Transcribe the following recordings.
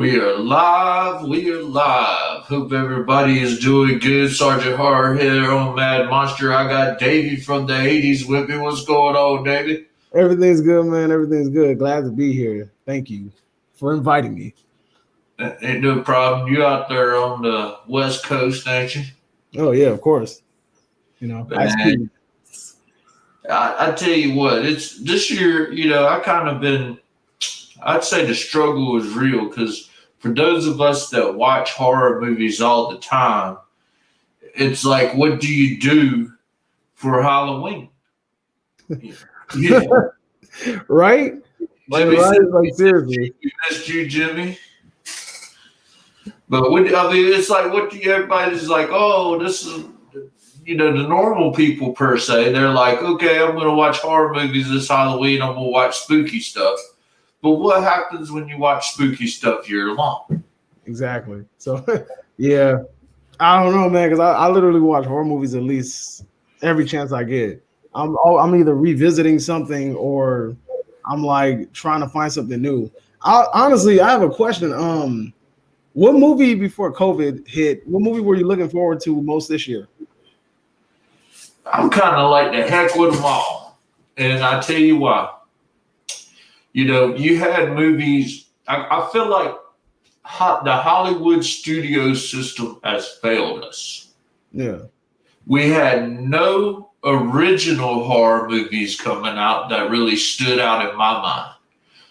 We are live. We are live. Hope everybody is doing good. Sergeant Horror here on Mad Monster. I got Davey from the 80s with me. What's going on, Davey? Everything's good, man. Everything's good. Glad to be here. Thank you for inviting me. Ain't no problem. You out there on the West Coast, ain't you? Oh yeah, of course. Man, I tell you what, it's this year, I'd say the struggle is real because for those of us that watch horror movies all the time, it's like, what do you do for Halloween? Yeah. Right? Jimmy Right? said, Like seriously. we missed you, Jimmy. But it's like, what do you, everybody's like, oh, this is, the normal people per se. They're like, okay, I'm going to watch horror movies this Halloween. I'm going to watch spooky stuff. But what happens when you watch spooky stuff year long? Exactly. So yeah. I don't know, man, because I literally watch horror movies at least every chance I get. I'm either revisiting something or I'm like trying to find something new. Honestly, I have a question. What movie before COVID hit? What movie were you looking forward to most this year? I'm kind of like the heck with them all. And I tell you why. You had movies. I feel like the Hollywood studio system has failed us. Yeah. We had no original horror movies coming out that really stood out in my mind.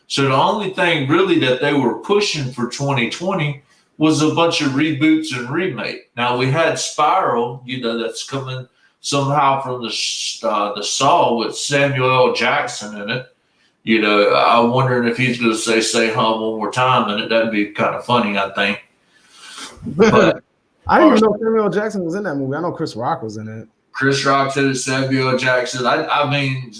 So the only thing really that they were pushing for 2020 was a bunch of reboots and remake. Now we had Spiral, that's coming somehow from the Saw with Samuel L. Jackson in it. I'm wondering if he's going to say hum one more time in it. That'd be kind of funny, I think. But I didn't even know Samuel L. Jackson was in that movie. I know Chris Rock was in it. Chris Rock's in it, Samuel L. Jackson. I mean,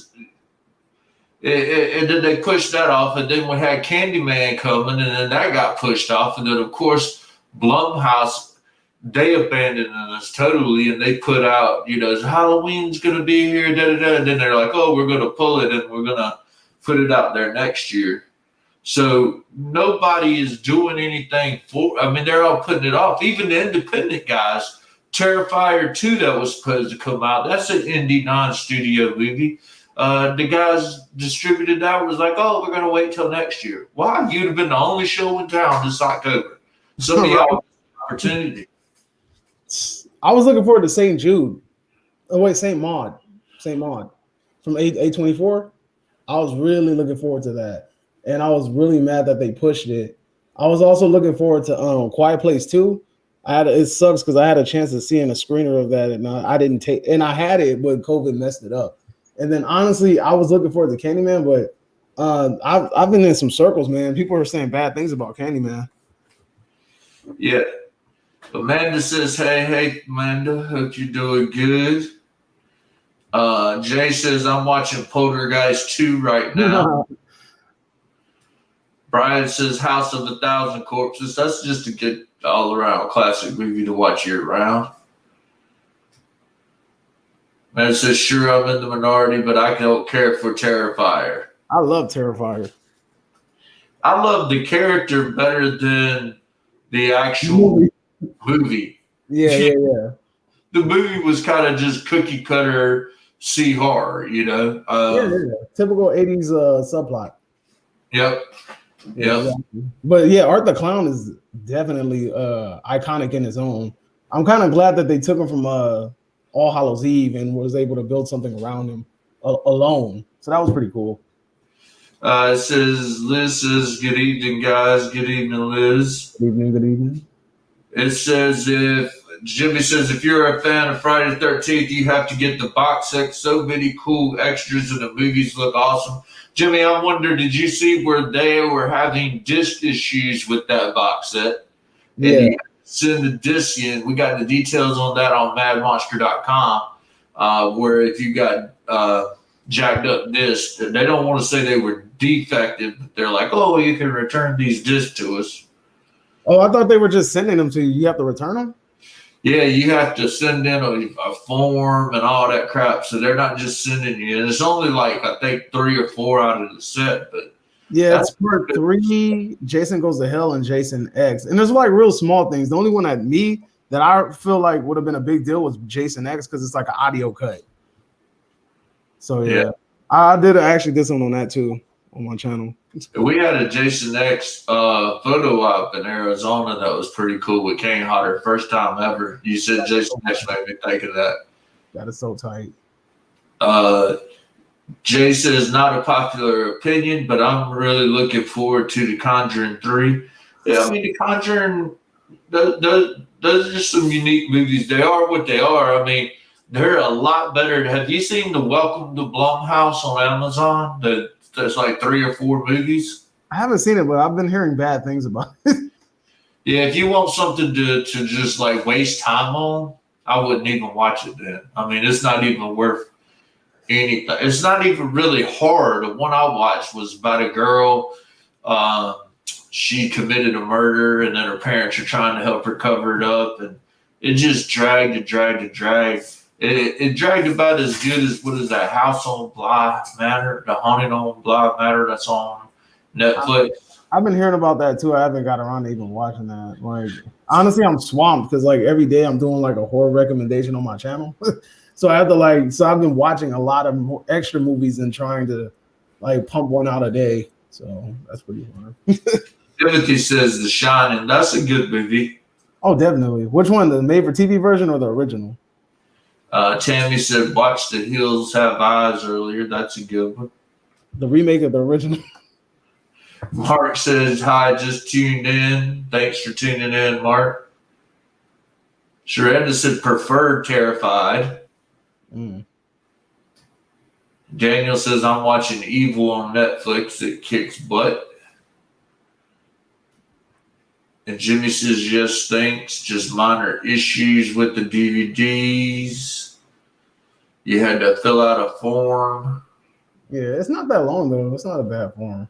and then they pushed that off, and then we had Candyman coming, and then that got pushed off. And then, of course, Blumhouse, they abandoned us totally, and they put out, Halloween's going to be here, da-da-da. And then they're like, oh, we're going to pull it, and we're going to put it out there next year. So nobody is doing anything they're all putting it off. Even the independent guys, Terrifier 2 that was supposed to come out, that's an indie non-studio movie. The guys distributed that was like, oh, we're going to wait till next year. Why? You'd have been the only show in town this October. Some of y'all opportunity. I was looking forward to St. Jude. Oh, wait, St. Maud from A24. I was really looking forward to that. And I was really mad that they pushed it. I was also looking forward to Quiet Place 2. It sucks because I had a chance of seeing a screener of that and I didn't take, and I had it, but COVID messed it up. And then honestly, I was looking forward to Candyman, but I've been in some circles, man. People are saying bad things about Candyman. Yeah. Amanda says, hey, Amanda, hope you're doing good. Jay says, I'm watching Poltergeist 2 right now. Brian says, House of 1,000 Corpses. That's just a good all-around classic movie to watch year-round. Man says, sure, I'm in the minority, but I don't care for Terrifier. I love Terrifier. I love the character better than the actual movie. Yeah. The movie was kind of just cookie-cutter sea horror, yeah. Typical 80s subplot. Yep. Exactly. But yeah, Art the Clown is definitely iconic in his own. I'm kind of glad that they took him from All Hallows Eve and was able to build something around him alone. So that was pretty cool. It says, Liz says, good evening, guys. Good evening, Liz. Good evening. It says, Jimmy says, if you're a fan of Friday the 13th, you have to get the box set. So many cool extras and the movies look awesome. Jimmy, I wonder, did you see where they were having disc issues with that box set? Yeah. And you send the disc in. We got the details on that on madmonster.com, where if you got jacked up discs, they don't want to say they were defective, but they're like, oh, you can return these discs to us. Oh, I thought they were just sending them to you. You have to return them? Yeah, you have to send in a form and all that crap. So they're not just sending you. And it's only like, I think, 3 or 4 out of the set. But Yeah, That's it's part 3. Jason Goes to Hell and Jason X, and there's like real small things. The only one that I feel like would have been a big deal was Jason X because it's like an audio cut. So yeah, I actually did something on that too on my channel. We had a Jason X photo op in Arizona that was pretty cool with Kane Hodder. First time ever. You said Jason X made me think of that. That is so tight. Jay says not a popular opinion, but I'm really looking forward to The Conjuring 3. Yeah, I mean The Conjuring, those are just some unique movies. They are what they are. I mean, they're a lot better. Have you seen the Welcome to Blumhouse on Amazon? There's like 3 or 4 movies. I haven't seen it, but I've been hearing bad things about it. Yeah, if you want something to just like waste time on, I wouldn't even watch it then. I mean, it's not even worth anything. It's not even really horror. The one I watched was about a girl. She committed a murder, and then her parents are trying to help her cover it up, and it just dragged and dragged and dragged. It dragged about as good as what is that House on Bly Manor, the Haunting on Bly Manor that's on Netflix. I've been hearing about that too. I haven't got around to even watching that. Like honestly, I'm swamped because like every day I'm doing like a horror recommendation on my channel. So I have to so I've been watching a lot of extra movies and trying to like pump one out a day. So that's pretty fun. Timothy says The Shining. That's a good movie. Oh, definitely. Which one? The made for TV version or the original? Tammy said watch The Hills Have Eyes earlier. That's a good one. The remake of the original. Mark says, hi, just tuned in. Thanks for tuning in, Mark. Sharenda said, preferred Terrified. Daniel says, I'm watching Evil on Netflix. It kicks butt. And Jimmy says, yes, thanks. Just minor issues with the DVDs. You had to fill out a form. Yeah, it's not that long, though. It's not a bad form.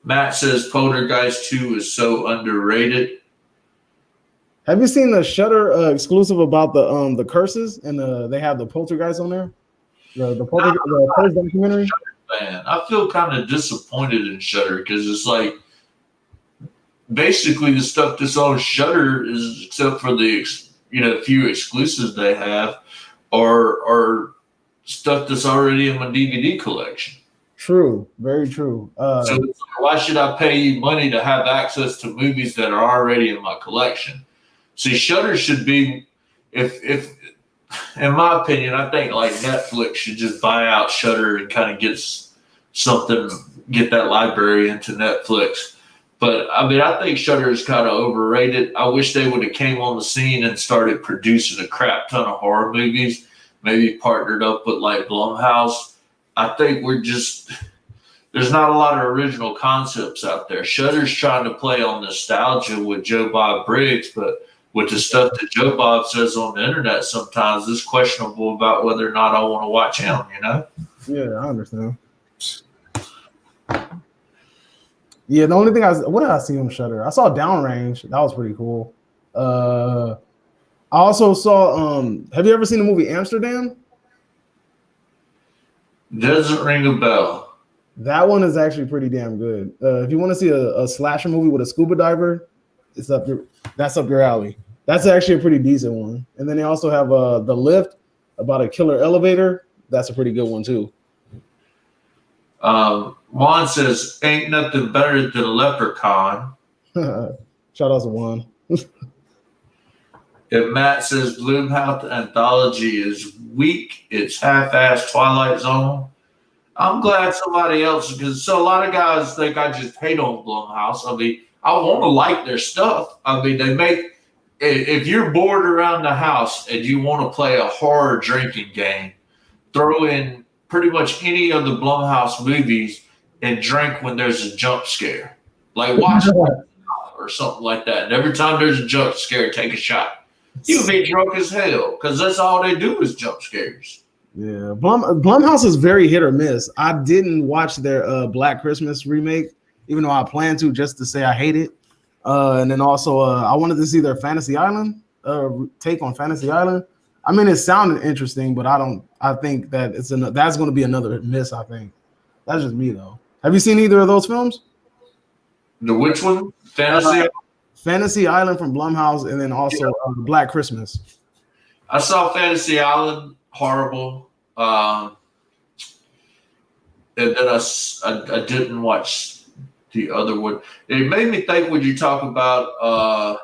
Matt says Poltergeist 2 is so underrated. Have you seen the Shudder exclusive about the curses and they have the Poltergeist on there? The Poltergeist documentary. Man, I feel kind of disappointed in Shudder because it's like basically the stuff that's on Shudder is except for the few exclusives they have or stuff that's already in my DVD collection. True, very true. So why should I pay you money to have access to movies that are already in my collection? See, Shudder should be, if in my opinion, I think like Netflix should just buy out Shudder and kind of get that library into Netflix. But I mean, I think Shudder is kind of overrated. I wish they would have came on the scene and started producing a crap ton of horror movies, maybe partnered up with like Blumhouse. I think there's not a lot of original concepts out there. Shudder's trying to play on nostalgia with Joe Bob Briggs, but with the stuff that Joe Bob says on the internet sometimes, it's questionable about whether or not I want to watch him, Yeah, I understand. Yeah, the only thing what did I see on Shudder? I saw Downrange. That was pretty cool. I also saw, have you ever seen the movie Amsterdam? Doesn't ring a bell. That one is actually pretty damn good. If you want to see a slasher movie with a scuba diver, that's up your alley. That's actually a pretty decent one. And then they also have The Lift about a killer elevator. That's a pretty good one too. Juan says, ain't nothing better than Leprechaun. Shout out to Juan. If Matt says Blumhouse Anthology is weak, it's half-assed Twilight Zone. I'm glad somebody else, because a lot of guys think I just hate on Blumhouse. I mean, I want to like their stuff. I mean, if you're bored around the house and you want to play a horror drinking game, throw in pretty much any of the Blumhouse movies and drink when there's a jump scare. Like watch or something like that. And every time there's a jump scare, take a shot. You'll be drunk as hell because that's all they do is jump scares. Yeah, Blumhouse is very hit or miss. I didn't watch their Black Christmas remake, even though I plan to, just to say I hate it. And then also I wanted to see their Fantasy Island take on Fantasy Island. I mean, it sounded interesting, but I think that that's going to be another miss. I think that's just me though. Have you seen either of those films? The which one? Fantasy. Fantasy Island from Blumhouse, and then also Black Christmas. I saw Fantasy Island. Horrible. And then I didn't watch the other one. It made me think when you talk about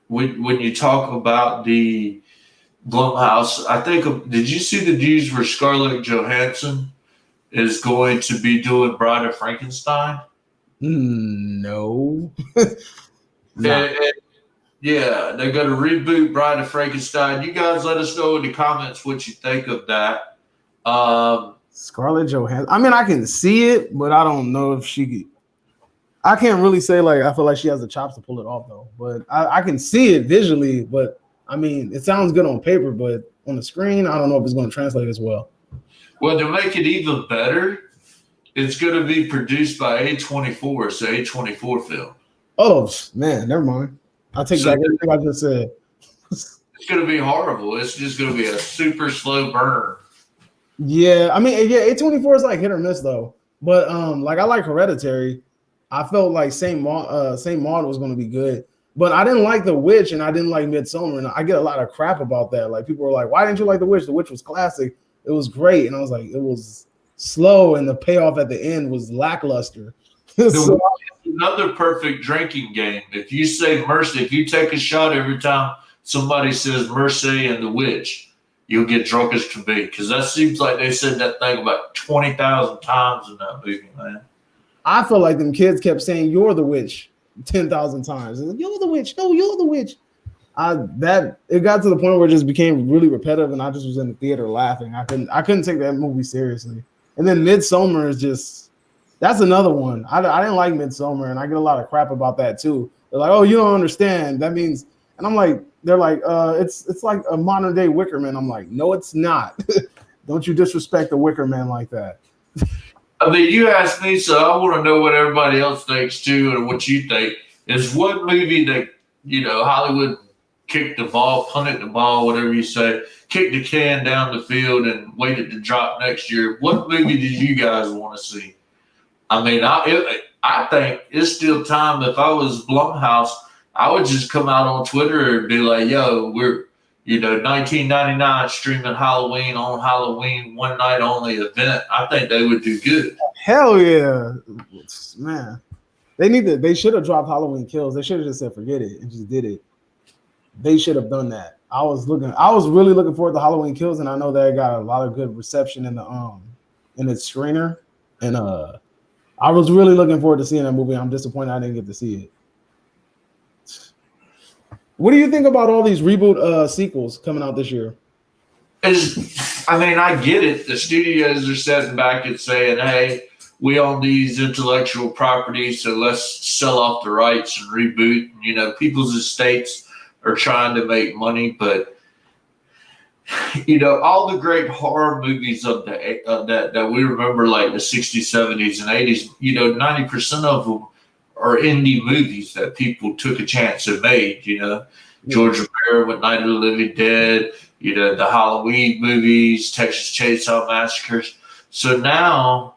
when you talk about the Blumhouse. I think did you see the news where Scarlett Johansson is going to be doing Bride of Frankenstein? No. Yeah, they're going to reboot Bride of Frankenstein. You guys let us know in the comments what you think of that. Scarlett Johansson. I mean, I can see it, but I don't know if she. I can't really say I feel like she has the chops to pull it off though. But I can see it visually. But I mean, it sounds good on paper, but on the screen, I don't know if it's going to translate as well. Well, to make it even better, it's going to be produced by A24. It's an A24 film. Oh man, never mind. I'll take back everything I just said. It's going to be horrible. It's just going to be a super slow burn. Yeah, I mean, yeah, A24 is like hit or miss though. But like I like Hereditary. I felt like Saint Maud was going to be good, but I didn't like The Witch and I didn't like Midsommar, and I get a lot of crap about that. Like people were like, "Why didn't you like The Witch? The Witch was classic. It was great," and I was like, "It was slow, and the payoff at the end was lackluster." So, another perfect drinking game. If you say mercy, if you take a shot every time somebody says mercy and The Witch, you'll get drunk as can be. Because that seems like they said that thing about 20,000 times in that movie, man. I feel like them kids kept saying "You're the witch" 10,000 times. You're the witch. No, you're the witch. It got to the point where it just became really repetitive, and I just was in the theater laughing. I couldn't take that movie seriously. And then Midsommar is just that's another one. I didn't like Midsommar, and I get a lot of crap about that too. They're like, "Oh, you don't understand. That means," and I'm like, they're like, it's like a modern day Wicker Man. I'm like, no, it's not. Don't you disrespect the Wicker Man like that. I mean, you asked me, so I want to know what everybody else thinks too, and what you think. Is what movie that Hollywood kicked the ball, punted the ball, whatever you say, kicked the can down the field and waited to drop next year? What movie did you guys want to see? I mean, I think it's still time. If I was Blumhouse, I would just come out on Twitter and be like, "Yo, we're 1999 streaming Halloween on Halloween, one night only event." I think they would do good. Hell yeah, man. They should have dropped Halloween Kills. They should have just said forget it and just did it. They should have done that. I was really looking forward to Halloween Kills, and I know that it got a lot of good reception in its screener. And I was really looking forward to seeing that movie. I'm disappointed I didn't get to see it. What do you think about all these reboot sequels coming out this year? I get it. The studios are sitting back and saying, "Hey, we own these intellectual properties, so let's sell off the rights and reboot." People's estates are trying to make money, but all the great horror movies of that we remember, like the 60s, 70s, and 80s. 90% of them are indie movies that people took a chance and made. George Romero with Night of the Living Dead. The Halloween movies, Texas Chainsaw Massacres. So now,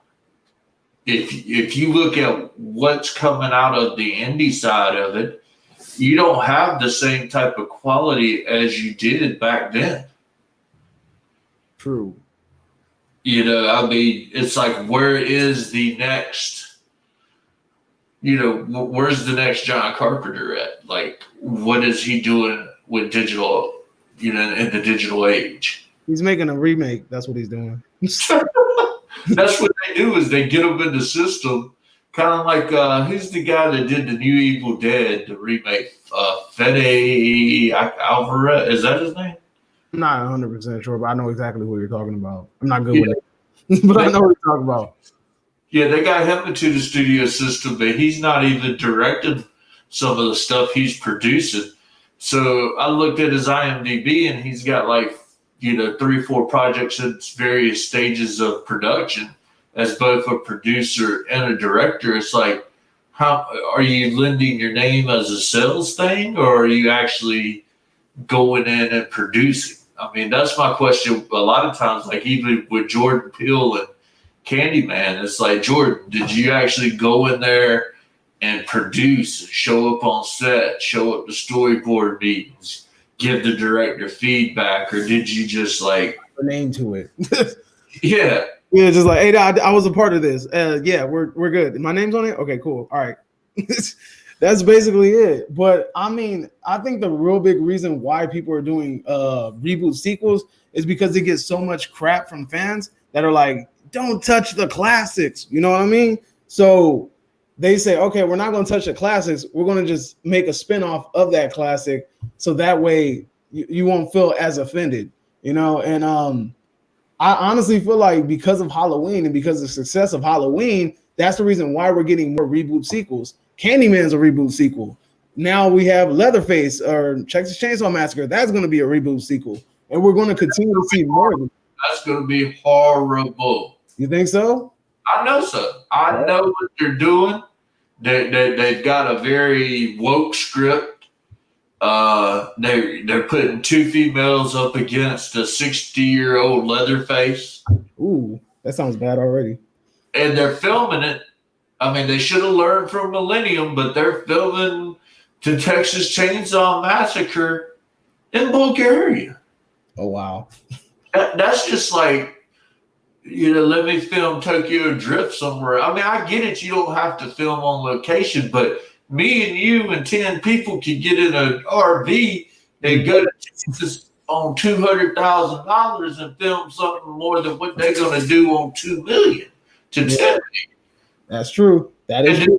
if you look at what's coming out of the indie side of it, you don't have the same type of quality as you did back then. True. It's like, where is the next? Where's the next John Carpenter at? Like, what is he doing with digital? In the digital age, he's making a remake. That's what he's doing. That's what they do, is they get them in the system. Kind of like who's the guy that did the new Evil Dead, the remake? Fede Alvarez, is that his name? I'm not 100% sure, but I know exactly what you're talking about. I'm not good with it, but I know what you're talking about. Yeah, they got him into the studio system, but he's not even directing some of the stuff he's producing. So I looked at his IMDb, and he's got 3 or 4 projects in various stages of production as both a producer and a director. It's like, how are you lending your name as a sales thing, or are you actually going in and producing? I mean, that's my question. A lot of times, like even with Jordan Peele and Candyman. It's like, Jordan, did you actually go in there and produce, show up on set, show up to storyboard meetings, give the director feedback, or did you just like A name to it. yeah? Yeah, just like, hey, I was a part of this. Yeah, we're good. My name's on it. Okay, cool. All right. That's basically it. But I mean, I think the real big reason why people are doing reboot sequels is because they get so much crap from fans that are like, don't touch the classics. You know what I mean? So they say, okay, we're not going to touch the classics. We're going to just make a spinoff of that classic, so that way you won't feel as offended. You know, and I honestly feel like because of Halloween and because of the success of Halloween, that's the reason why we're getting more reboot sequels. Candyman's a reboot sequel. Now we have Leatherface or Texas Chainsaw Massacre. That's going to be a reboot sequel. And we're going to continue to see more of them. That's going to be horrible. You think so? I know so. I know what they're doing. They've got a very woke script. They're putting two females up against a 60-year-old Leatherface. Ooh, that sounds bad already. And they're filming it. I mean, they should have learned from Millennium, but they're filming the Texas Chainsaw Massacre in Bulgaria. Oh, wow. That's just like, you know, let me film Tokyo Drift somewhere. I mean, I get it. You don't have to film on location, but me and you and 10 people could get in an RV and go to Texas on $200,000 and film something more than what they're going to do on $2 million to $10 million. That's true. That is true.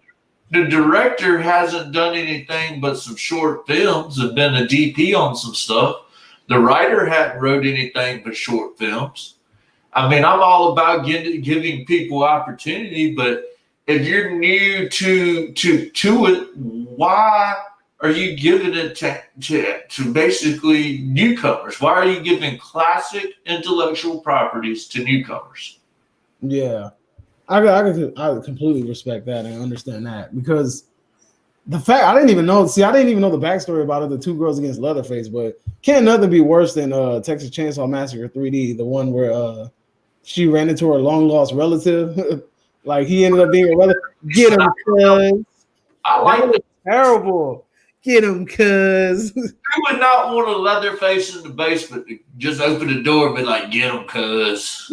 The director hasn't done anything but some short films and been a DP on some stuff. The writer hadn't wrote anything but short films. I mean, I'm all about giving people opportunity, but if you're new to it, why are you giving it to basically newcomers? Why are you giving classic intellectual properties to newcomers? Yeah. I completely respect that and understand that, because the fact I didn't even know the backstory about it, the two girls against Leatherface, but can't nothing be worse than Texas Chainsaw Massacre 3D, the one where she ran into her long lost relative. Like he ended up being a relative. Get him, cuz. I like it. Terrible. Get him, cuz. You would not want a Leatherface in the basement to just open the door and be like, get him, cuz.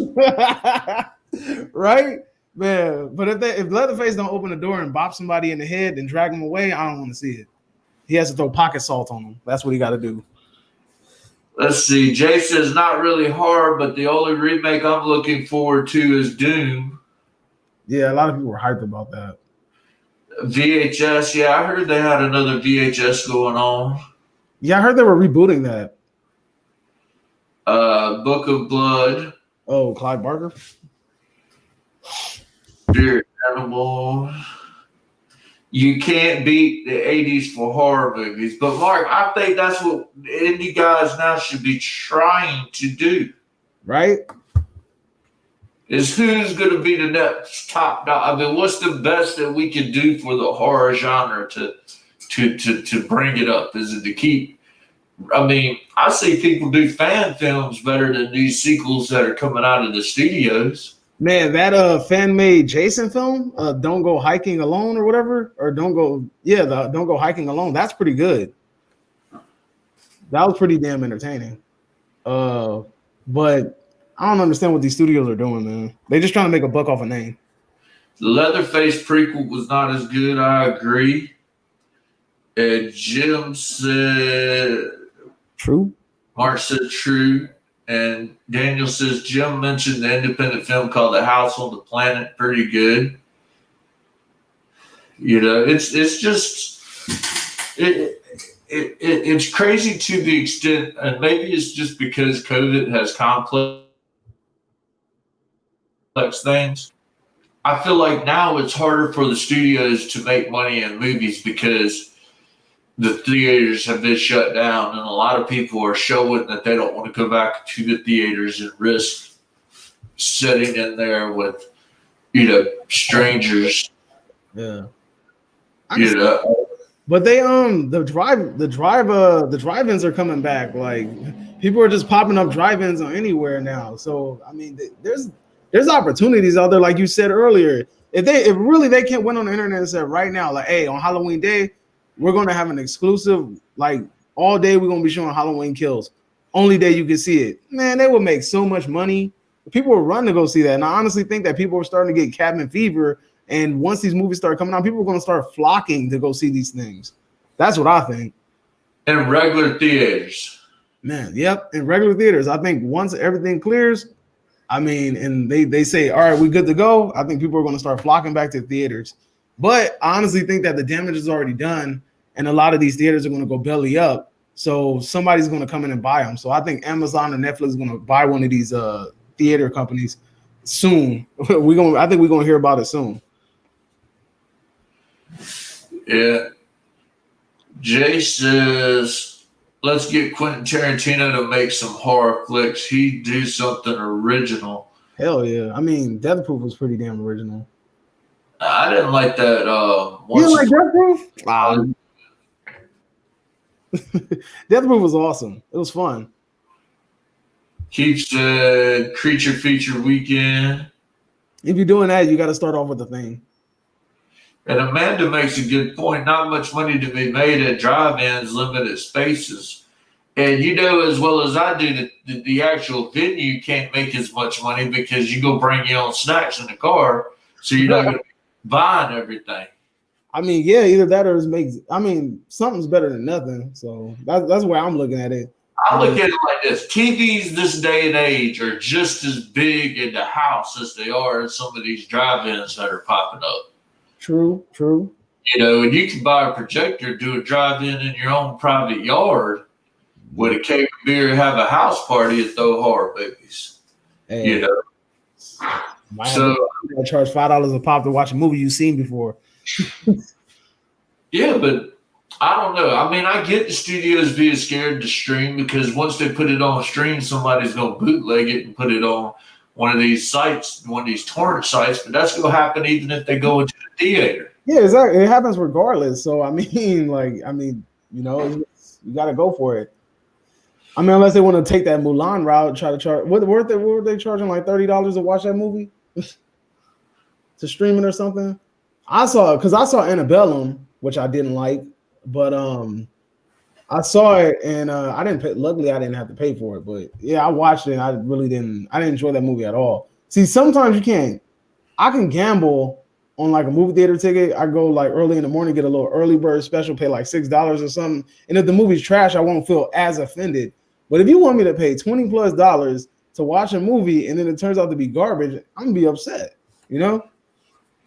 Right? Man, but if Leatherface don't open the door and bop somebody in the head and drag him away, I don't want to see it. He has to throw pocket salt on him. That's what he got to do. Let's see. Jay says not really hard, but the only remake I'm looking forward to is Doom. Yeah, a lot of people were hyped about that. VHS, yeah, I heard they had another VHS going on. Yeah, I heard they were rebooting that. Book of Blood. Oh, Clive Barker. Spirit Animal. You can't beat the 80s for horror movies. But, Mark, I think that's what indie guys now should be trying to do. Right? Is who's going to be the next top dog? I mean, what's the best that we can do for the horror genre to bring it up? Is it to keep? I mean, I see people do fan films better than these sequels that are coming out of the studios. Man, that fan-made Jason film, Don't Go Hiking Alone or whatever, or Don't Go Hiking Alone. That's pretty good. That was pretty damn entertaining. But I don't understand what these studios are doing, man. They're just trying to make a buck off a name. The Leatherface prequel was not as good. I agree. And Jim said true. Mark said true. And Daniel says Jim mentioned the independent film called The House on the Planet. Pretty good. You know, it's just it's crazy to the extent, and maybe it's just because COVID has complex things. I feel like now it's harder for the studios to make money in movies because the theaters have been shut down, and a lot of people are showing that they don't want to go back to the theaters and risk sitting in there with, you know, strangers. Yeah. You know. But they the drive-ins are coming back. Like people are just popping up drive-ins on anywhere now. So I mean, there's opportunities out there, like you said earlier. If really they can't went on the internet and said right now, like, hey, on Halloween Day, we're gonna have an exclusive, like all day we're gonna be showing Halloween Kills. Only day you can see it. Man, they would make so much money. People will run to go see that. And I honestly think that people are starting to get cabin fever. And once these movies start coming out, people are gonna start flocking to go see these things. That's what I think. In regular theaters. Man, yep. In regular theaters. I think once everything clears, I mean, and they say, all right, we good to go. I think people are going to start flocking back to theaters. But I honestly think that the damage is already done, and a lot of these theaters are going to go belly up. So somebody's going to come in and buy them. So I think Amazon and Netflix is going to buy one of these theater companies soon. I think we're going to hear about it soon. Yeah. Jay says, let's get Quentin Tarantino to make some horror flicks. He'd do something original. Hell yeah. I mean, Death Proof was pretty damn original. I didn't like that. You didn't like Death Proof? Wow. Death Proof was awesome. It was fun. Keith said, Creature Feature Weekend. If you're doing that, you got to start off with the thing. And Amanda makes a good point. Not much money to be made at drive-ins, limited spaces. And you know as well as I do that the actual venue can't make as much money because you go bring your own snacks in the car, so you're not going to be buying everything. I mean, yeah, either that or it makes. I mean, something's better than nothing. So that's where I'm looking at it. I look at it like this: TVs this day and age are just as big in the house as they are in some of these drive-ins that are popping up. True. You know, and you can buy a projector, do a drive-in in your own private yard with a cake of beer, have a house party, and throw horror movies. Hey, you know, so I charge $5 a pop to watch a movie you've seen before. Yeah, but I don't know. I mean, I get the studios being scared to stream because once they put it on stream, somebody's going to bootleg it and put it on one of these sites, one of these torrent sites. But that's going to happen even if they go into the theater. Yeah, exactly. It happens regardless. So I mean, you know, you got to go for it. I mean, unless they want to take that Mulan route, try to charge. What were they charging like $30 to watch that movie to stream it or something? I saw Annabellum, which I didn't like, but I saw it and I didn't pay. Luckily, I didn't have to pay for it. But yeah, I watched it. And I didn't enjoy that movie at all. See, sometimes you can't. I can gamble on like a movie theater ticket. I go like early in the morning, get a little early bird special, pay like $6 or something. And if the movie's trash, I won't feel as offended. But if you want me to pay $20+ to watch a movie and then it turns out to be garbage, I'm gonna be upset. You know?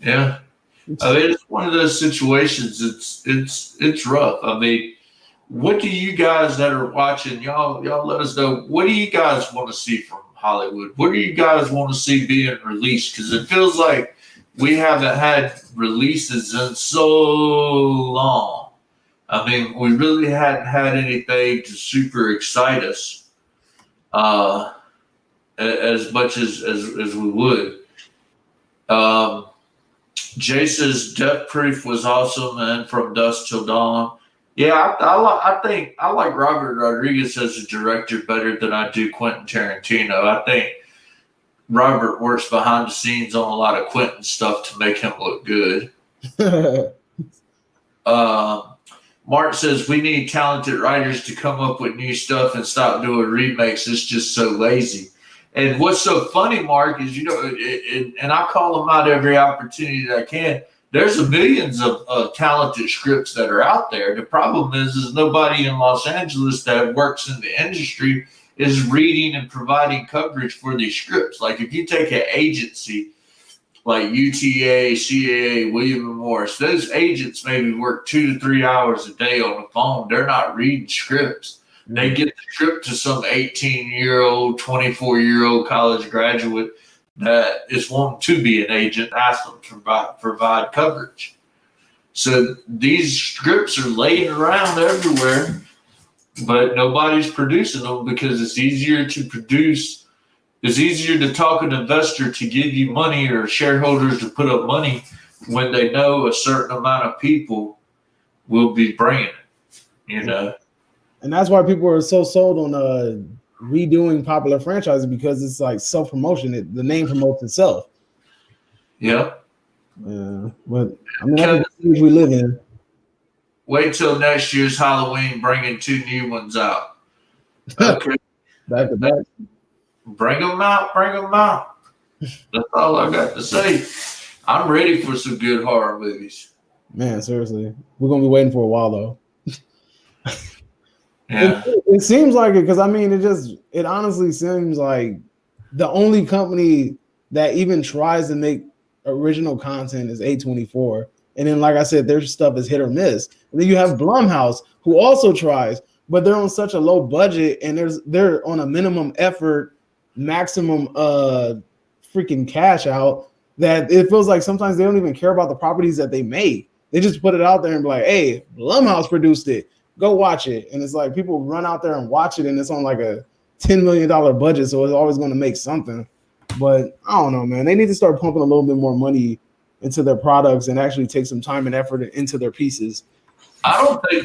Yeah. I mean, it's one of those situations. It's rough. I mean, what do you guys that are watching, y'all let us know. What do you guys want to see from Hollywood? What do you guys want to see being released? Because it feels like we haven't had releases in so long. I mean, we really hadn't had anything to super excite us as much as we would. Jay says Death Proof was awesome and From Dusk Till Dawn. Yeah, I think I like Robert Rodriguez as a director better than I do Quentin Tarantino. I think Robert works behind the scenes on a lot of Quentin stuff to make him look good. Mark says we need talented writers to come up with new stuff and stop doing remakes. It's just so lazy. And what's so funny, Mark, is, you know, and I call them out every opportunity that I can. There's millions of talented scripts that are out there. The problem is nobody in Los Angeles that works in the industry is reading and providing coverage for these scripts. Like if you take an agency like UTA, CAA, William & Morris, those agents maybe work 2 to 3 hours a day on the phone. They're not reading scripts. They get the script to some 18-year-old, 24-year-old college graduate that is wanting to be an agent, ask them to provide coverage. So these scripts are laying around everywhere, but nobody's producing them because it's easier to produce. It's easier to talk an investor to give you money or shareholders to put up money when they know a certain amount of people will be bringing it, you know. And that's why people are so sold on redoing popular franchises because it's like self promotion. The name promotes itself. Yeah. Yeah, but I mean that's Kevin, the age we live in. wait till next year's Halloween, bringing 2 new ones out. Okay. Back to back. Bring them out. Bring them out. That's all I got to say. I'm ready for some good horror movies. Man, seriously, we're gonna be waiting for a while though. Yeah. It seems like it because I mean, it honestly seems like the only company that even tries to make original content is A24. And then, like I said, their stuff is hit or miss. And then you have Blumhouse, who also tries, but they're on such a low budget and they're on a minimum effort, maximum freaking cash out that it feels like sometimes they don't even care about the properties that they make. They just put it out there and be like, hey, Blumhouse produced it. Go watch it. And it's like people run out there and watch it, and it's on like a $10 million budget, so it's always going to make something. But I don't know, man. They need to start pumping a little bit more money into their products and actually take some time and effort into their pieces. I don't think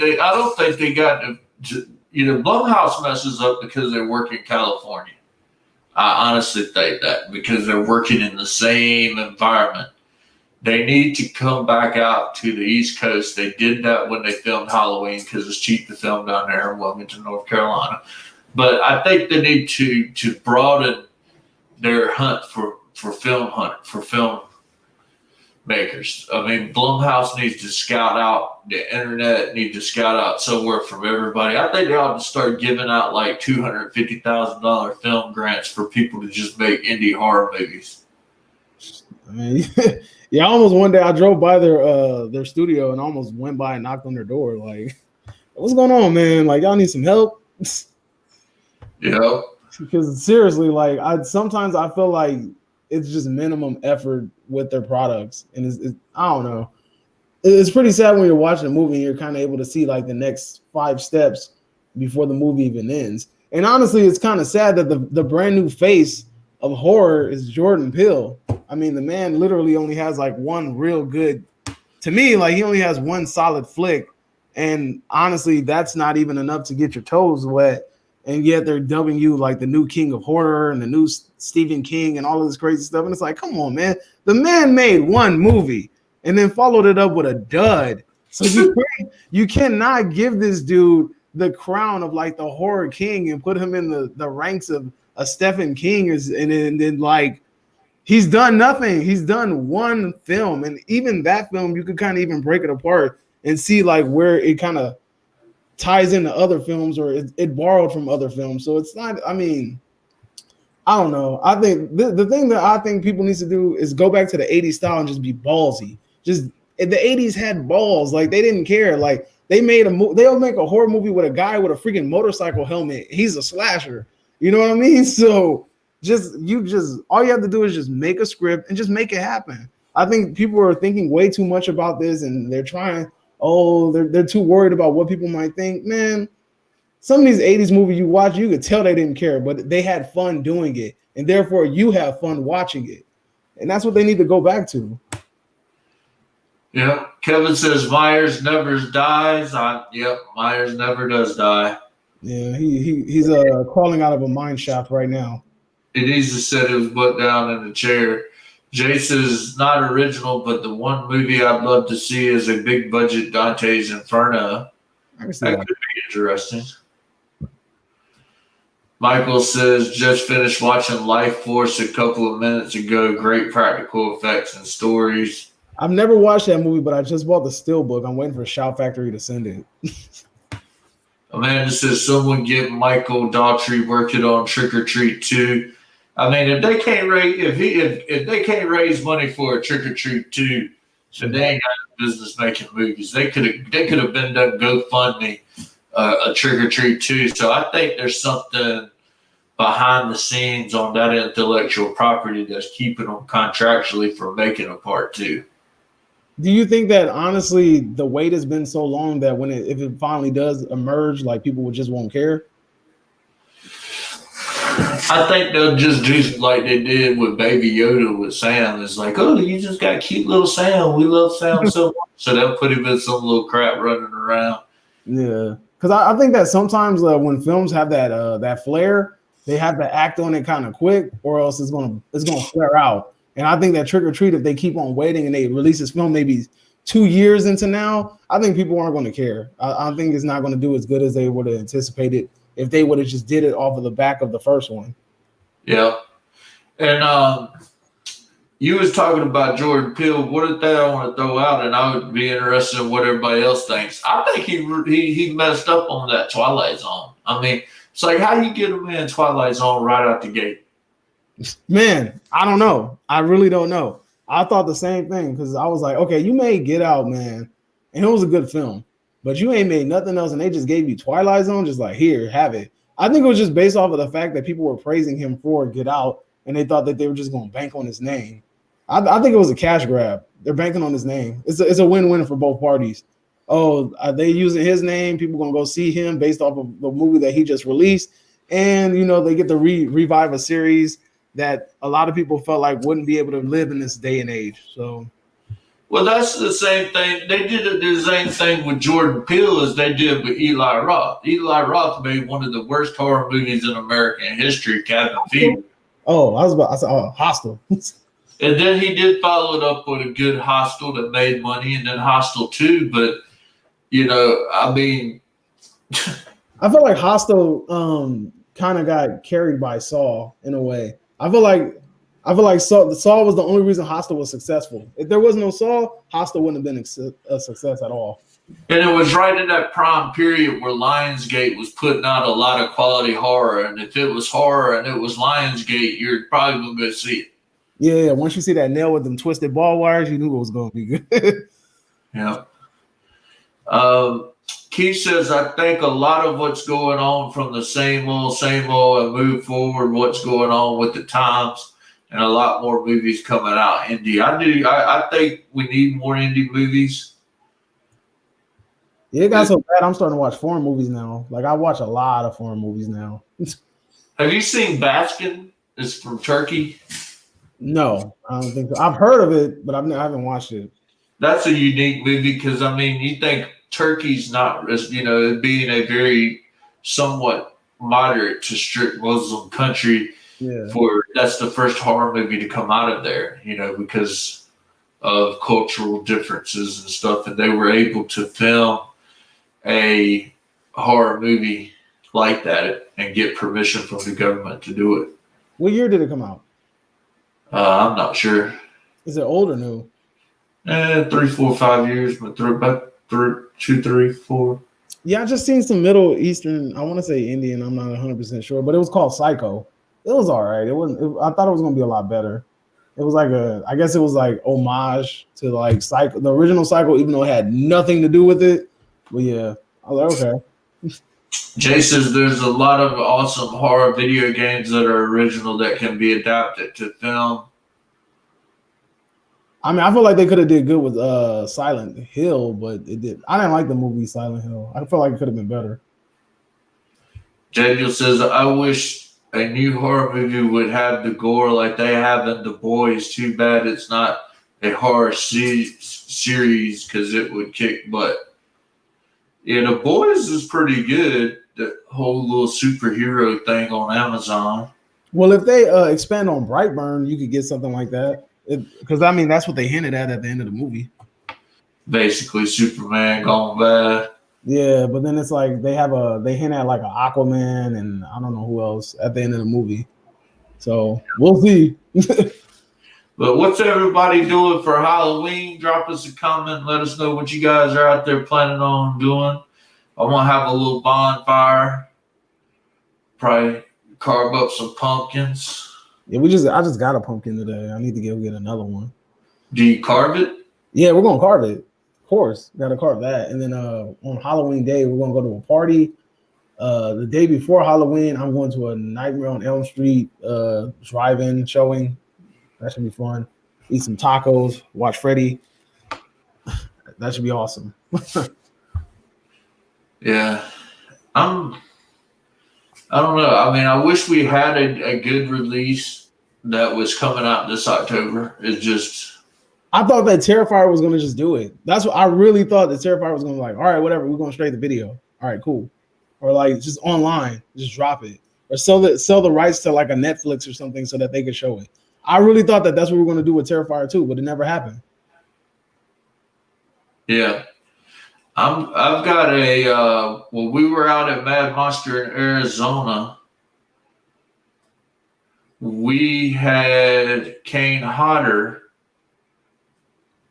they got to. Blumhouse messes up because they work in California. I honestly think that because they're working in the same environment. They need to come back out to the East Coast. They did that when they filmed Halloween because it's cheap to film down there in Wilmington, North Carolina. But I think they need to broaden their hunt for film makers. I mean, Blumhouse needs to scout out the internet, need to scout out somewhere from everybody. I think they ought to start giving out like $250,000 film grants for people to just make indie horror movies. I mean, yeah, almost one day I drove by their studio and almost went by and knocked on their door. Like, what's going on, man? Like, y'all need some help? Yeah. Because seriously, like, sometimes I feel like it's just minimum effort with their products, and it's I don't know. It's pretty sad when you're watching a movie and you're kind of able to see like the next 5 steps before the movie even ends. And honestly, it's kind of sad that the brand new face of horror is Jordan Peele. I mean, the man literally only has like one real good, to me, like he only has one solid flick. And honestly, that's not even enough to get your toes wet. And yet they're dubbing you like the new king of horror and the new Stephen King and all of this crazy stuff. And it's like, come on, man. The man made one movie and then followed it up with a dud. So you cannot give this dude the crown of like the horror king and put him in the ranks of a Stephen King and then like he's done nothing. He's done one film, and even that film you could kind of even break it apart and see like where it kind of ties into other films or it borrowed from other films. So it's not, I mean, I don't know. I think the thing that I think people need to do is go back to the 80s style and just be ballsy. Just the 80s had balls. Like they didn't care. Like they'll make a horror movie with a guy with a freaking motorcycle helmet. He's a slasher. You know what I mean? So all you have to do is just make a script and just make it happen. I think people are thinking way too much about this and they're trying, they're too worried about what people might think. Man, some of these 80s movies you watch, you could tell they didn't care, but they had fun doing it. And therefore you have fun watching it. And that's what they need to go back to. Yeah. Kevin says Myers never dies. Yep. Myers never does die. Yeah, he's crawling out of a mine shaft right now. It needs to set his butt down in a chair. Jay says not original, but the one movie I'd love to see is a big budget Dante's Inferno. That could be interesting. Michael says just finished watching Life Force a couple of minutes ago. Great practical effects and stories. I've never watched that movie, but I just bought the Steelbook. I'm waiting for Shout Factory to send it. Amanda says someone get Michael Daughtry working on Trick or Treat 2. I mean, if they can't raise money for a Trick or Treat 2, then they ain't got no business making movies. They could have been done GoFundMe a Trick or Treat 2. So I think there's something behind the scenes on that intellectual property that's keeping them contractually from making a part 2. Do you think that honestly the wait has been so long that if it finally does emerge, like people just won't care? I think they'll just do like they did with Baby Yoda with Sam. It's like, oh, you just got cute little Sam. We love Sam so much. So they'll put him in some little crap running around. Yeah, because I think that sometimes when films have that flair, they have to act on it kind of quick, or else it's gonna flare out. And I think that Trick or Treat, if they keep on waiting and they release this film maybe 2 years into now, I think people aren't going to care. I think it's not going to do as good as they would have anticipated if they would have just did it off of the back of the first one. Yeah. And you was talking about Jordan Peele. What did they want to throw out? And I would be interested in what everybody else thinks. I think he messed up on that Twilight Zone. I mean, it's like, how you get him in Twilight Zone right out the gate? Man, I don't know. I really don't know. I thought the same thing because I was like, okay, you made Get Out, man, and it was a good film, but you ain't made nothing else, and they just gave you Twilight Zone, just like, here, have it. I think it was just based off of the fact that people were praising him for Get Out, and they thought that they were just going to bank on his name. I think it was a cash grab. They're banking on his name. It's a win-win for both parties. Oh, are they using his name? People going to go see him based off of the movie that he just released, and they get to revive a series that a lot of people felt like wouldn't be able to live in this day and age. So, well, that's the same thing. They did the same thing with Jordan Peele as they did with Eli Roth. Eli Roth made one of the worst horror movies in American history, Cabin Fever. Oh, I said, Hostel. And then he did follow it up with a good Hostel that made money, and then Hostel 2. But, I mean. I feel like Hostel kind of got carried by Saw in a way. I feel like Saw was the only reason Hostel was successful. If there was no Saw, Hostel wouldn't have been a success at all. And it was right in that prime period where Lionsgate was putting out a lot of quality horror. And if it was horror and it was Lionsgate, you're probably going to go see it. Yeah, once you see that nail with them twisted ball wires, you knew it was going to be good. Yeah. Keith says, I think a lot of what's going on from the same old, and move forward, what's going on with the times, and a lot more movies coming out. Indie. I think we need more indie movies. Yeah, it got so bad. I'm starting to watch foreign movies now. Like, I watch a lot of foreign movies now. Have you seen Baskin? It's from Turkey. No, I don't think so. I've heard of it, but I haven't watched it. That's a unique movie because, I mean, you think Turkey's not, being a very somewhat moderate to strict Muslim country. Yeah. That's the first horror movie to come out of there, because of cultural differences and stuff. And they were able to film a horror movie like that and get permission from the government to do it. What year did it come out? I'm not sure. Is it old or new? 3, 4, 5 years, but about 2, 3, 4. Yeah, I just seen some Middle Eastern. I want to say Indian. I'm not 100% sure, but it was called Psycho. It was all right. It wasn't. I thought it was gonna be a lot better. It was like I guess it was like homage to like Psycho, the original Psycho, even though it had nothing to do with it. But yeah, I was like, okay. Jay says there's a lot of awesome horror video games that are original that can be adapted to film. I mean, I feel like they could have did good with Silent Hill, but it did. I didn't like the movie Silent Hill. I feel like it could have been better. Daniel says, I wish a new horror movie would have the gore like they have in The Boys. Too bad it's not a horror series because it would kick butt. Yeah, The Boys is pretty good. The whole little superhero thing on Amazon. Well, if they expand on Brightburn, you could get something like that. Because I mean, that's what they hinted at the end of the movie. Basically, Superman gone bad. Yeah, but then it's like they hint at like an Aquaman and I don't know who else at the end of the movie. So we'll see. But what's everybody doing for Halloween? Drop us a comment. Let us know what you guys are out there planning on doing. I want to have a little bonfire. Probably carve up some pumpkins. Yeah, I just got a pumpkin today. I need to go get another one. Do you carve it? Yeah, we're gonna carve it. Of course, gotta carve that. And then on Halloween Day, we're gonna go to a party. The day before Halloween, I'm going to a Nightmare on Elm Street drive-in showing. That should be fun. Eat some tacos, watch Freddy. That should be awesome. Yeah. I don't know. I mean, I wish we had a good release that was coming out this October. It's just... I thought that Terrifier was going to just do it. That's what I really thought. That Terrifier was going to be like, all right, whatever, we're going straight to video. All right, cool. Or like just online, just drop it. or sell the rights to like a Netflix or something so that they could show it. I really thought that that's what we were going to do with Terrifier 2, but it never happened. Yeah. I've got when we were out at Mad Monster in Arizona, we had Kane Hodder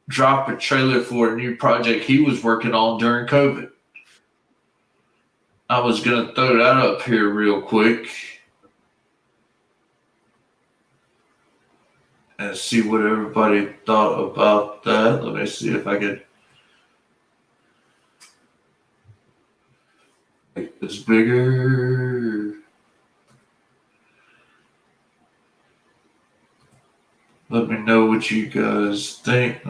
drop a trailer for a new project he was working on during COVID. I was going to throw that up here real quick and see what everybody thought about that. Let me see if I can make this bigger. Let me know what you guys think.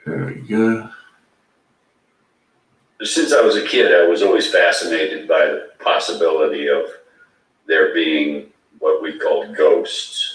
There we go. Since I was a kid, I was always fascinated by the possibility of there being what we called ghosts.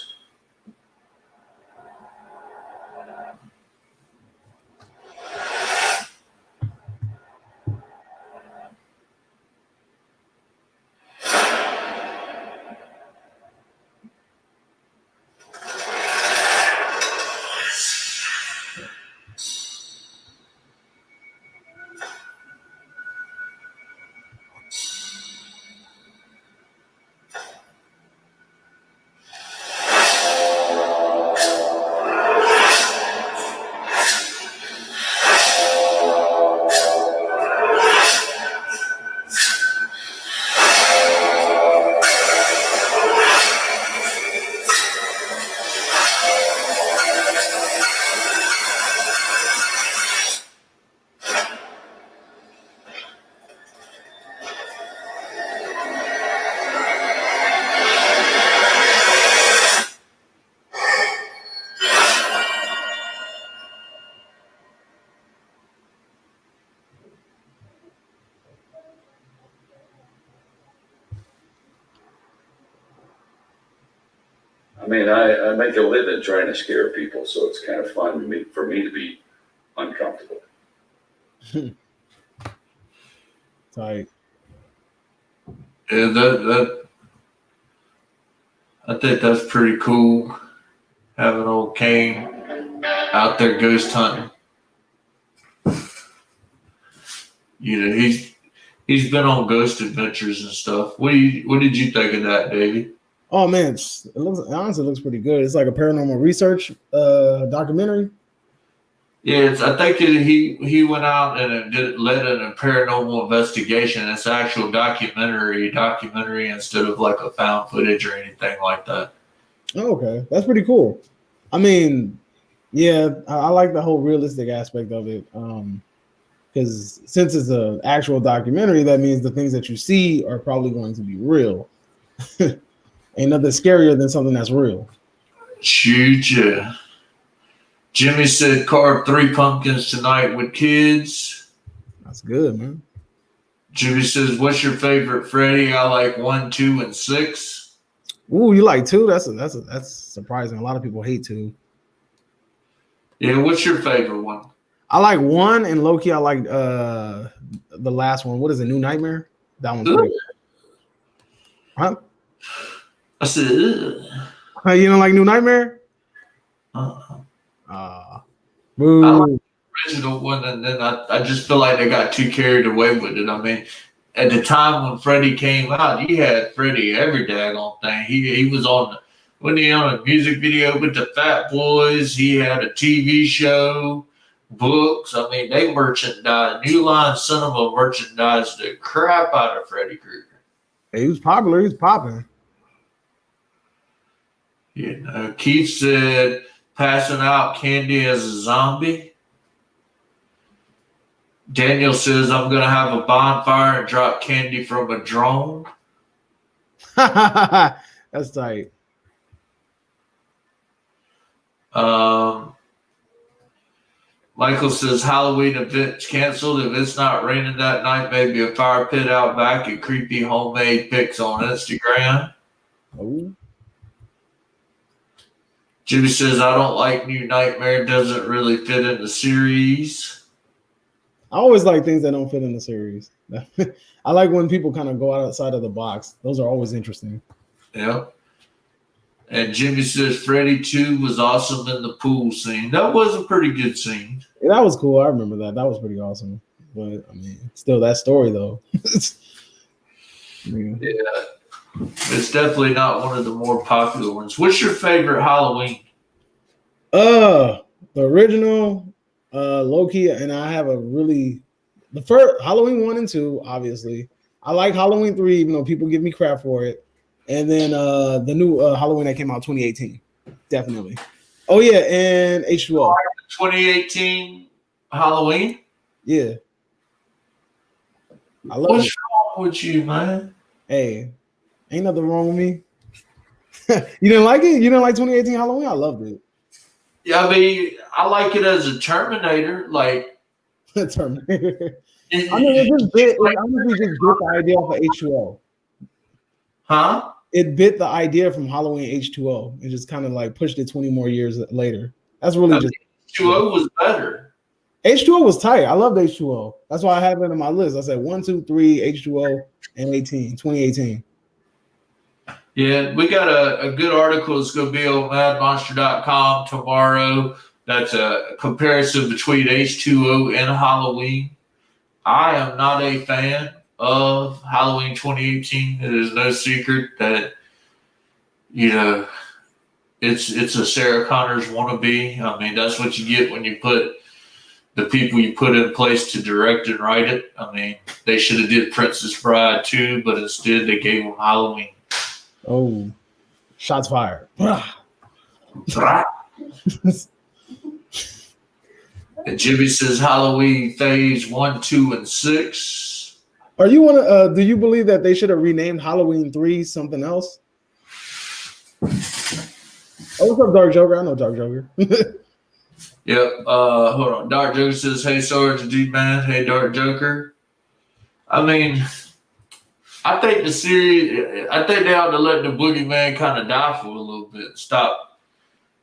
I mean, I make a living trying to scare people, so it's kind of fun for me to be uncomfortable. Tight. Yeah, I think that's pretty cool. Having old Kane out there ghost hunting. You know, he's been on ghost adventures and stuff. What did you think of that, Davey? Oh man, it honestly looks pretty good. It's like a paranormal research documentary. Yeah, I think he went out and led a paranormal investigation. It's an actual documentary instead of like a found footage or anything like that. Oh, okay, that's pretty cool. I mean, yeah, I like the whole realistic aspect of it. Because since it's an actual documentary, that means the things that you see are probably going to be real. Ain't nothing scarier than something that's real. Choo-choo. Jimmy said carve 3 pumpkins tonight with kids. That's good, man. Jimmy says, what's your favorite Freddy? I like 1, 2, and 6. Ooh, you like 2? That's surprising. A lot of people hate 2. Yeah, what's your favorite one? I like 1, and low-key I like the last one. What is it, New Nightmare? That one's pretty good. Huh? I said, You don't like New Nightmare? Boo. I like the original one, and then I just feel like they got too carried away with it. I mean, at the time when Freddie came out, you had Freddie every daggone thing. He was wasn't he on a music video with the Fat Boys? He had a TV show, books. I mean, they merchandise. New Line Cinema merchandised the crap out of Freddy Krueger. He was popular. He was popping. You know, Keith said passing out candy as a zombie. Daniel says I'm gonna have a bonfire and drop candy from a drone. That's tight. Michael says Halloween events canceled. If it's not raining that night, maybe a fire pit out back and creepy homemade pics on Instagram. Oh. Jimmy says I don't like New Nightmare. Doesn't really fit in the series. I always like things that don't fit in the series. I like when people kind of go outside of the box. Those are always interesting. Yep. And Jimmy says Freddy 2 was awesome in the pool scene. That was a pretty good scene. Yeah, that was cool. I remember that. That was pretty awesome. But I mean, still that story though. Yeah. It's definitely not one of the more popular ones. What's your favorite Halloween? The original, Loki, and I have the first Halloween 1 and 2, obviously. I like Halloween 3, even though people give me crap for it. And then the new Halloween that came out 2018. Definitely. Oh yeah, and H2O. 2018 Halloween? Yeah. I love What's it. wrong with you, man? Hey, ain't nothing wrong with me. You didn't like it? You didn't like 2018 Halloween? I loved it. Yeah, I mean, I like it as a Terminator. Like, Terminator. I mean, it honestly just bit the idea of H2O. Huh? It bit the idea from Halloween H2O. It just kind of like pushed it 20 more years later. That's really just H2O was better. H2O was tight. I loved H2O. That's why I have it on my list. I said 1, 2, 3, H2O, and 2018. Yeah, we got a good article. It's going to be on madmonster.com tomorrow. That's a comparison between H2O and Halloween. I am not a fan of Halloween 2018. It is no secret that, it's a Sarah Connors wannabe. I mean, that's what you get when you put the people you put in place to direct and write it. I mean, they should have did Princess Bride too, but instead they gave them Halloween. Oh, shots fired. And Jimmy says Halloween phase 1, 2, and 6. Are you do you believe that they should have renamed Halloween 3 something else? Oh, what's up, Dark Joker? I know Dark Joker. Yep. Hold on. Dark Joker says, "Hey, Sergeant D-Man. Hey, Dark Joker." I mean, I think they ought to let the boogeyman kind of die for a little bit. Stop.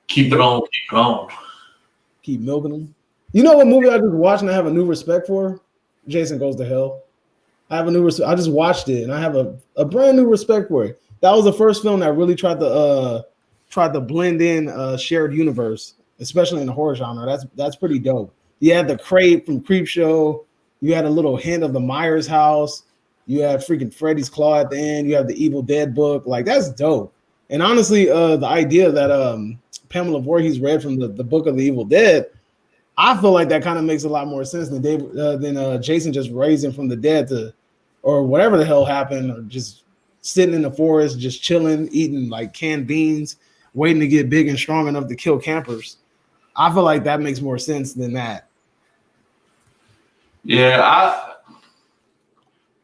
Keep it on. Keep milking them. You know what movie I just watched and I have a new respect for? Jason Goes to Hell. I just watched it and I have a brand new respect for it. That was the first film that really tried to blend in shared universe, especially in the horror genre. That's pretty dope. You had the crate from Creepshow. You had a little hint of the Myers house. You had freaking Freddy's Claw at the end. You have the Evil Dead book. Like, that's dope. And honestly, the idea that Pamela Voorhees read from the book of the Evil Dead, I feel like that kind of makes a lot more sense than Jason just raising from the dead or whatever the hell happened, or just sitting in the forest, just chilling, eating like canned beans, waiting to get big and strong enough to kill campers. I feel like that makes more sense than that. Yeah,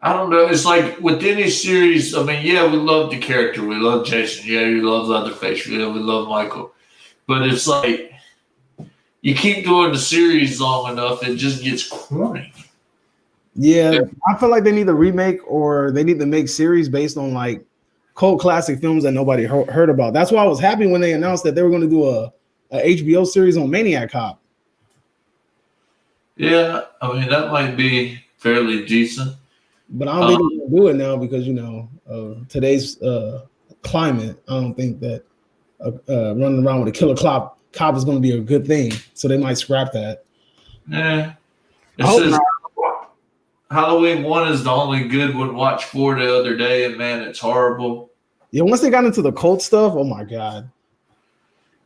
I don't know. It's like with any series, I mean, yeah, we love the character. We love Jason. Yeah, we love Leatherface. Yeah, we love Michael. But it's like you keep doing the series long enough, it just gets corny. Yeah, I feel like they need to remake or they need to make series based on like cult classic films that nobody heard about. That's why I was happy when they announced that they were going to do a HBO series on Maniac Cop. Yeah, I mean, that might be fairly decent. But I don't think they're going to do it now because, today's climate, I don't think that running around with a killer cop is going to be a good thing. So they might scrap that. Yeah. It says Halloween 1 is the only good one. Watched 4 the other day, and man, it's horrible. Yeah, once they got into the cult stuff, oh my God.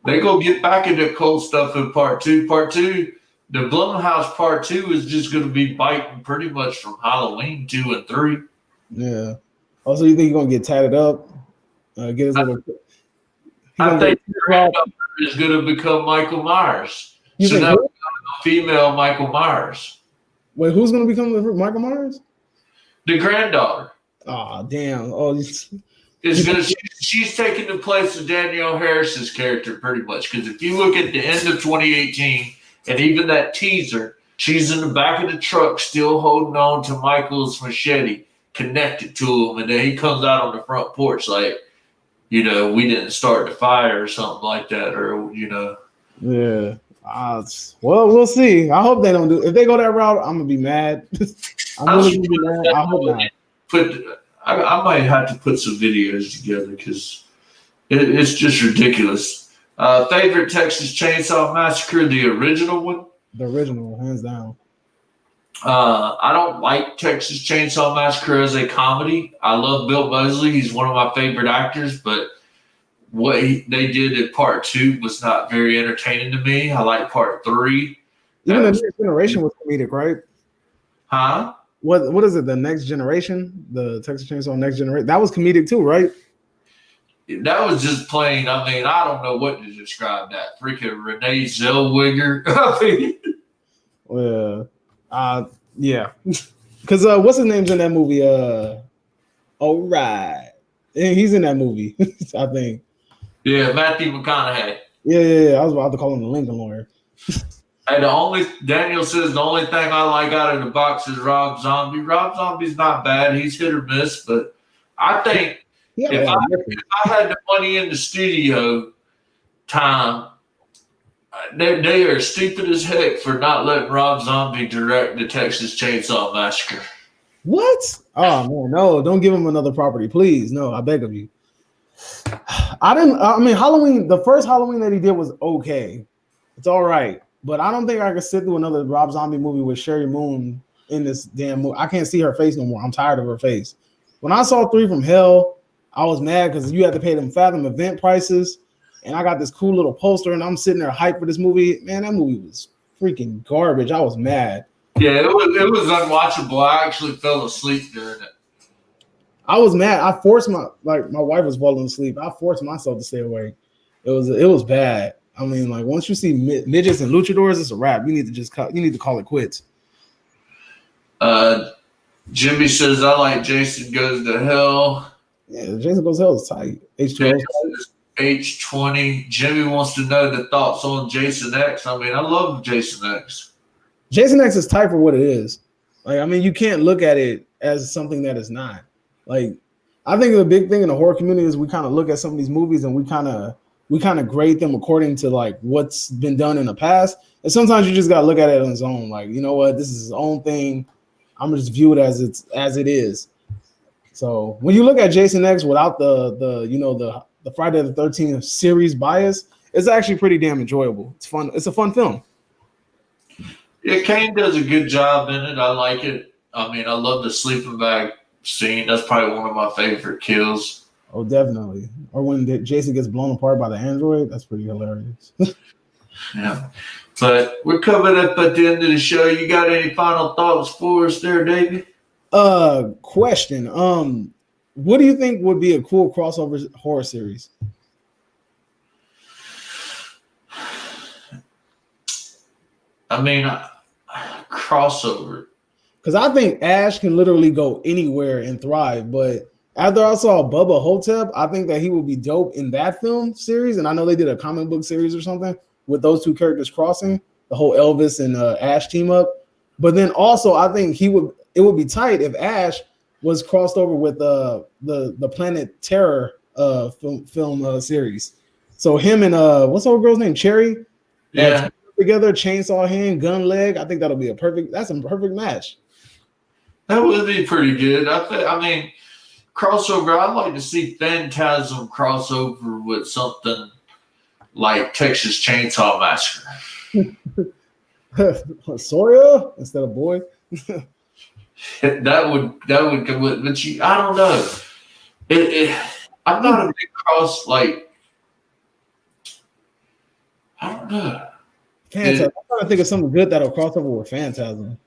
They go get back into cult stuff in part 2. Part 2, the Blumhouse part 2 is just going to be biting pretty much from Halloween 2 and 3. Yeah. Also, you think he's going to get tatted up? Get his little. I think is going to become Michael Myers. So now we got a female Michael Myers. Wait, who's going to become Michael Myers? The granddaughter. Oh, damn. Oh, she's taking the place of Danielle Harris's character pretty much. Because if you look at the end of 2018 and even that teaser, she's in the back of the truck still holding on to Michael's machete, connected to him. And then he comes out on the front porch like, we didn't start the fire or something like that. Or, Yeah. Well, we'll see. I hope they don't do. If they go that route, I'm gonna be mad. I'm really gonna be mad. I hope not. I might have to put some videos together because it's just ridiculous. Favorite Texas Chainsaw Massacre, the original one. The original, hands down. I don't like Texas Chainsaw Massacre as a comedy. I love Bill Moseley; he's one of my favorite actors. But what they did in part 2 was not very entertaining to me. I like part 3. Even the next generation was comedic, right? Huh? What is it? The next generation, the Texas Chainsaw Next Generation. That was comedic too, right? That was just plain. I mean, I don't know what to describe that. Freaking Renee Zellweger. I mean, Well, yeah. Because what's his name's in that movie? All right, he's in that movie. I think. yeah, Matthew McConaughey. Yeah. I was about to call him the Lincoln lawyer. Hey, Daniel says the only thing I like out of the box is Rob Zombie. Rob Zombie's not bad. He's hit or miss, but I think if I had the money in the studio time, they are stupid as heck for not letting Rob Zombie direct the Texas Chainsaw Massacre. What? Oh man, no! Don't give him another property, please. No, I beg of you. I mean, Halloween. The first Halloween that he did was okay. It's all right. But I don't think I could sit through another Rob Zombie movie with Sherry Moon in this damn movie. I can't see her face no more. I'm tired of her face. When I saw 3 from Hell, I was mad because you had to pay them Fathom event prices. And I got this cool little poster and I'm sitting there hyped for this movie. Man, that movie was freaking garbage. I was mad. Yeah, it was unwatchable. I actually fell asleep during it. I was mad. I forced my wife was falling asleep. I forced myself to stay awake. It was bad. I mean, like once you see midgets and luchadors, it's a wrap. You need to call it quits. Jimmy says I like Jason Goes to Hell. Yeah, Jason Goes to Hell is tight. H2O. H20. Jimmy wants to know the thoughts on Jason X. I mean, I love Jason X. Jason X is tight for what it is. Like, I mean, you can't look at it as something that it's not. Like, I think the big thing in the horror community is we kind of look at some of these movies and we kind of grade them according to like what's been done in the past. And sometimes you just gotta look at it on its own. Like, you know what, this is his own thing. I'm gonna just view it as it is. So when you look at Jason X without the Friday the 13th series bias, it's actually pretty damn enjoyable. It's fun. It's a fun film. Yeah, Kane does a good job in it. I like it. I mean, I love the sleeping bag scene. That's probably one of my favorite kills. Oh, definitely. Or when Jason gets blown apart by the android, that's pretty hilarious. Yeah. But we're coming up at the end of the show. You got any final thoughts for us there, Davey? Question. What do you think would be a cool crossover horror series? I mean, crossover. Because I think Ash can literally go anywhere and thrive. But after I saw Bubba Hotep, I think that he would be dope in that film series. And I know they did a comic book series or something with those two characters crossing, the whole Elvis and Ash team up. But then also, I think it would be tight if Ash was crossed over with the Planet Terror film series. So him and what's the old girl's name? Cherry? Yeah. Together, chainsaw hand, gun leg. I think that'll be a perfect match. That would be pretty good. I mean, crossover, I'd like to see Phantasm crossover with something like Texas Chainsaw Massacre. Sawyer instead of Boy. That would come with, but I don't know. I'm not a big cross, like, I don't know. Phantasm. I'm trying to think of something good that'll cross over with Phantasm.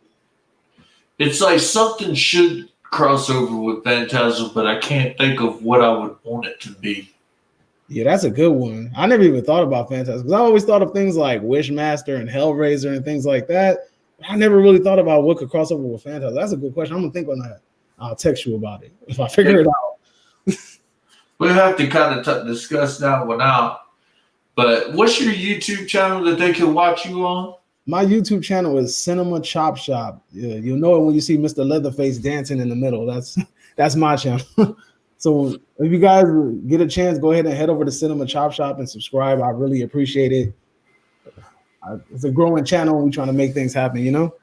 It's like something should cross over with Phantasm, but I can't think of what I would want it to be. Yeah, that's a good one. I never even thought about Phantasm because I always thought of things like Wishmaster and Hellraiser and things like that. I never really thought about what could cross over with Phantasm. That's a good question. I'm gonna think on that. I'll text you about it if I figure it out. We'll have to kind of discuss that one out. But what's your YouTube channel that they can watch you on? My YouTube channel is Cinema Chop Shop. Yeah, you'll know it when you see Mr. Leatherface dancing in the middle. That's my channel. So if you guys get a chance, go ahead and head over to Cinema Chop Shop and subscribe. I really appreciate it. It's a growing channel, and we're trying to make things happen. You know.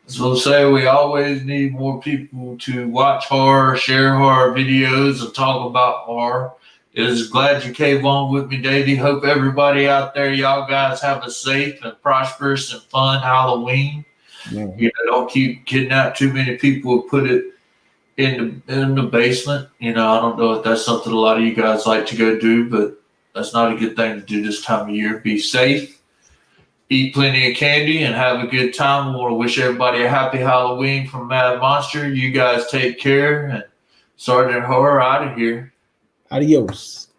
So say we always need more people to watch horror, share horror videos, and talk about horror. Is glad you came on with me, Davey. Hope everybody out there, y'all guys have a safe and prosperous and fun Halloween. Yeah. You know, don't keep kidnapping too many people. Put it in the basement. You know, I don't know if that's something a lot of you guys like to go do, but that's not a good thing to do this time of year. Be safe. Eat plenty of candy and have a good time. I want to wish everybody a happy Halloween from Mad Monster. You guys take care, and Sergeant Horror out of here. Adios.